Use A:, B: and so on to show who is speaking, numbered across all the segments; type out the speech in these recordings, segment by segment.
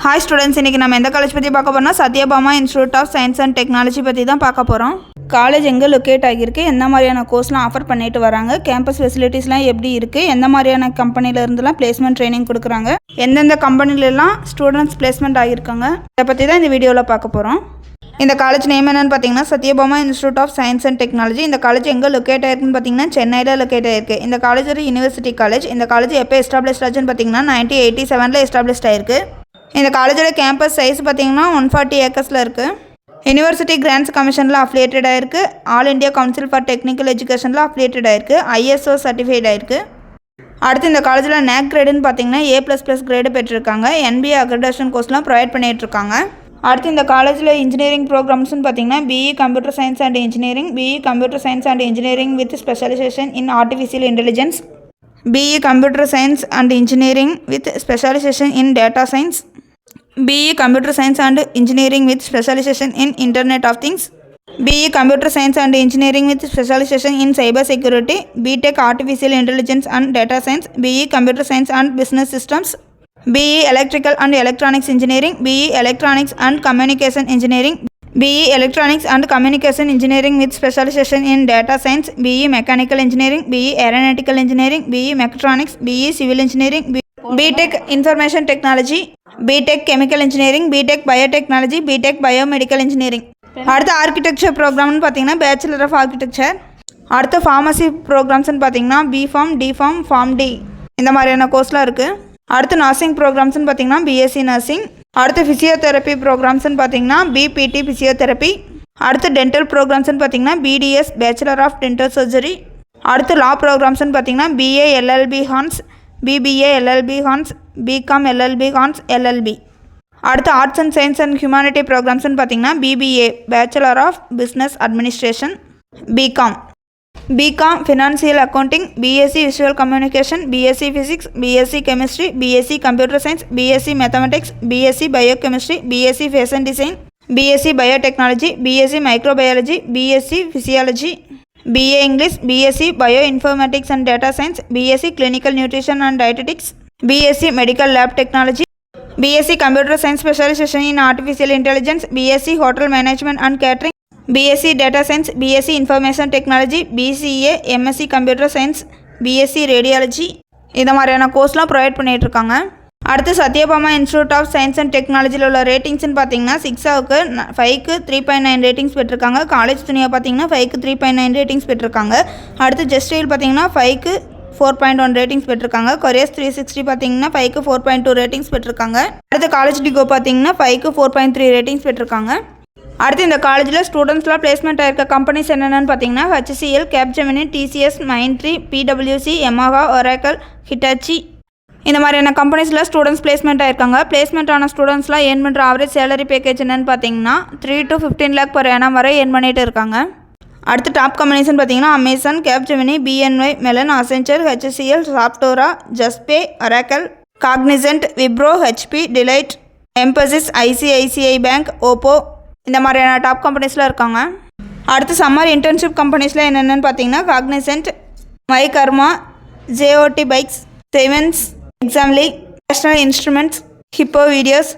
A: Hi students, இன்றைக்கி நம்ம எந்த காலேஜ் பற்றி பார்க்க போகிறோம்னா Sathyabama institute of science and technology பற்றி தான் பார்க்க போகிறோம். காலேஜ் எங்கே லொக்கேட் ஆகியிருக்கு, எந்த மாதிரியான கோர்ஸ்லாம் ஆஃபர் பண்ணிட்டு வராங்க, கேம்பஸ் ஃபெசிலிட்டிஸ்லாம் எப்படி இருக்குது, எந்த மாதிரியான கம்பெனிலேருந்துலாம் பிளேஸ்மெண்ட் ட்ரைனிங் கொடுக்குறாங்க, எந்தெந்த கம்பெனிலலாம் ஸ்டூடெண்ட்ஸ் பிளேஸ்மெண்ட் ஆகியிருக்காங்க, இதை பற்றி தான் இந்த வீடியோவில் பார்க்க போகிறோம். இந்த காலேஜ் நேம் என்னென்னு பார்த்தீங்கன்னா Sathyabama institute of science and technology. இந்த காலேஜ் எங்கே லொக்கேட் ஆயிருக்குன்னு பார்த்தீங்கன்னா சென்னையில் லொக்கேட் ஆயிருக்கு. இந்த காலேஜ் ஒரு யூனிவர்சிட்டி காலேஜ். இந்த காலேஜ் எப்போ எஸ்டாப்ளிஷ் ஆச்சுன்னு பார்த்தீங்கன்னா 1987 எஸ்டாப்ளிஷ்ட் ஆயிருக்கு. இந்த காலேஜோட கேம்பஸ் சைஸ் பார்த்தீங்கன்னா 140 ஏக்கர்ஸில் இருக்குது. யூனிவர்சிட்டி கிராண்ட்ஸ் கமிஷனில் அஃபிலியேட்டட் ஆயிருக்கு. All India council for technical எஜுகேஷனில் அஃபிலியேட்டட் ஆயிருக்கு. ISO சர்டிஃபைட் ஆயிருக்கு. அடுத்து இந்த காலேஜில் NAC கிரேடுன்னு பார்த்தீங்கன்னா A++ கிரேடு பெற்றிருக்காங்க. NBA அக்ரெடிடேஷன் கோர்ஸ்லாம் ப்ரொவைட் பண்ணிகிட்ருக்காங்க. அடுத்து இந்த காலேஜில் இன்ஜினியரிங் ப்ரோக்ராம்ஸ்னு பார்த்தீங்கன்னா BE computer science and engineering, BE computer science and engineering with specialisation in artificial intelligence, BE computer science and engineering with specialisation in data science, BE computer science and engineering with specialisation in internet of things, BE computer science and engineering with specialisation in cyber security, BTech artificial intelligence and data science, BE computer science and business systems, BE Electrical and Electronics Engineering, BE Electronics and Communication Engineering, BE Electronics and Communication Engineering with specialization in Data Science, BE Mechanical Engineering, BE Aeronautical Engineering, BE Mechatronics, BE Civil Engineering, BTech Information Technology, BTech Chemical Engineering, BTech Biotechnology, BTech Biomedical Engineering. அடுத்த architecture ப்ரோக்ராம்னு பார்த்தீங்கன்னா bachelor of architecture. அடுத்த pharmacy ப்ரோக்ராம்ஸ்னு பார்த்தீங்கன்னா B.Pharm, D.Pharm, PharmD இந்த மாதிரியான கோர்ஸ்லாம் இருக்குது. அடுத்து nursing ப்ரோக்ராம்ஸ்னு பார்த்தீங்கன்னா BSc நர்சிங். அடுத்து ஃபிசியோதெரப்பி ப்ரோக்ராம்ஸ்னு பார்த்தீங்கன்னா BPT ஃபிசியோதெரப்பி. அடுத்து டென்டல் ப்ரோக்ராம்ஸ்னு பார்த்தீங்கன்னா BDS bachelor of dental surgery. அடுத்து லா ப்ரோக்ராம்ஸ்னு பார்த்தீங்கன்னா BA LLB hons, BBA LLB hons, BCom LLB hons, LLB. அடுத்து arts and science and humanity ப்ரோக்ராம்ஸ்னு பார்த்தீங்கன்னா BBA bachelor of business administration, BCom Financial Accounting, BSc Visual Communication, BSc Physics, BSc Chemistry, BSc Computer Science, BSc Mathematics, BSc Biochemistry, BSc Fashion Design, BSc Biotechnology, BSc Microbiology, BSc Physiology, BA English, BSc Bioinformatics and Data Science, BSc Clinical Nutrition and Dietetics, BSc Medical Lab Technology, BSc Computer Science Specialization in Artificial Intelligence, BSc Hotel Management and Catering, BSc Data Science, BSc Information Technology, BCA, MSc Computer Science, BSc Radiology இந்த மாதிரியான கோர்ஸ்லாம் provide பண்ணிகிட்ருக்காங்க. அடுத்து Sathyabama institute of science and டெக்னாலஜியில் உள்ள ரேட்டிங்ஸ்னு பார்த்தீங்கன்னா 6க்கு 5க்கு 3.9 ratings பெற்றிருக்காங்க. College துணியாக பார்த்தீங்கன்னா 5க்கு 3.9 ரேட்டிங்ஸ் பெற்றிருக்காங்க. அடுத்து ஜஸ்டீல் பார்த்தீங்கன்னா 5க்கு 4.1 ரேட்டிங்ஸ் பெற்றிருக்காங்க. கொரியஸ் 360 பார்த்தீங்கன்னா 5க்கு 4.2 ரேட்டிங்ஸ் பெற்றிருக்காங்க. அடுத்து காலேஜ் டிகோ பார்த்தீங்கன்னா 5க்கு 4.3 ரேட்டிங்ஸ் பெற்றிருக்காங்க. அடுத்து இந்த காலேஜில் ஸ்டூடெண்ட்ஸ்லாம் பிளேஸ்மெண்ட் ஆயிருக்க கம்பெனிஸ் என்னென்னு பார்த்தீங்கன்னா HCL, Capgemini, TCS, Mindtree, PwC, Yamaha, Oracle, Hitachi இந்த மாதிரியான கம்பெனிஸில் ஸ்டூடெண்ட்ஸ் பிளேஸ்மெண்ட் ஆயிருக்காங்க. பிளேஸ்மெண்ட் ஆன ஸ்டூடெண்ட்ஸ்லாம் ஏர்ன் பண்ணுற ஆவரேஜ் சேலரி பேக்கேஜ் என்னென்னு பார்த்தீங்கன்னா 3 to 15 lakh per annum வரை ஏர்ன் பண்ணிட்டு இருக்காங்க. அடுத்து டாப் கம்பெனிஸ்னு பார்த்தீங்கன்னா Amazon, Capgemini, BNY, Mellon, Accenture, HCL, Softora, Justpay, Oracle, Cognizant, Wipro, HP, Deloitte, Mphasis, ICICI Bank, Oppo இந்த மாதிரியான டாப் கம்பெனிஸில் இருக்காங்க. அடுத்து சம்மர் இன்டர்ன்ஷிப் கம்பெனிஸில் என்னென்னு பார்த்தீங்கன்னா காக்னிசென்ட், மைகர்மா, JOT bikes, Siemens, Examly, National Instruments, Hippo Videos,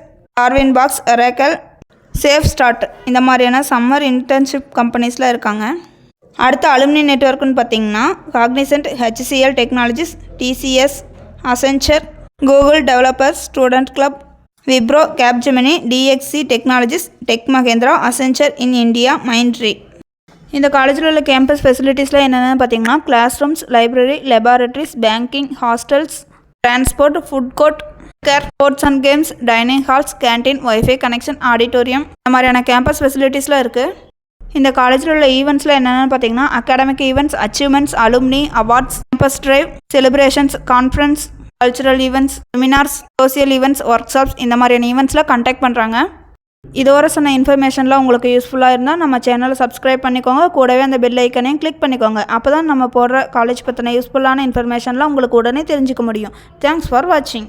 A: ஆர்வின் பாக்ஸ், Oracle, சேஃப் ஸ்டார்ட் இந்த மாதிரியான சம்மர் இன்டர்ன்ஷிப் கம்பெனிஸில் இருக்காங்க. அடுத்து அலுமினி நெட்வொர்க்குன்னு பார்த்தீங்கன்னா Cognizant, HCL technologies, TCS, Accenture, Google developers, student club, Wipro, Capgemini, DXC Technologies, Tech Mahindra, Accenture in India, Mindtree. இந்த காலேஜில் உள்ள கேம்பஸ் ஃபெசிலிட்டிஸில் என்னென்னு பார்த்தீங்கன்னா class rooms, library, laboratories, banking, hostels, transport, food court, sports and games, dining halls, canteen, wifi connection, auditorium இந்த மாதிரியான campus ஃபெசிலிட்டிஸில் இருக்குது. இந்த காலேஜில் உள்ள ஈவெண்ட்ஸில் என்னென்னு பார்த்தீங்கன்னா academic events, achievements, alumni, awards, campus drive, celebrations, conference, cultural events, seminars, social events, workshops இந்த மாதிரியான ஈவெண்ட்ஸில் கண்டக்ட் பண்ணுறாங்க. இதுவரை சொன்ன இன்ஃபர்மேஷன்லாம் உங்களுக்கு யூஸ்ஃபுல்லாக இருந்தால் நம்ம சேனலை சப்ஸ்கிரைப் பண்ணிக்கோங்க. கூடவே அந்த பெல் ஐக்கனையும் கிளிக் பண்ணிக்கோங்க. அப்போ தான் நம்ம போடுற காலேஜ் பற்றின யூஸ்ஃபுல்லான இன்ஃபர்மேஷன்லாம் உங்களுக்கு உடனே தெரிஞ்சுக்க முடியும். தேங்க்ஸ் ஃபார் வாட்சிங்.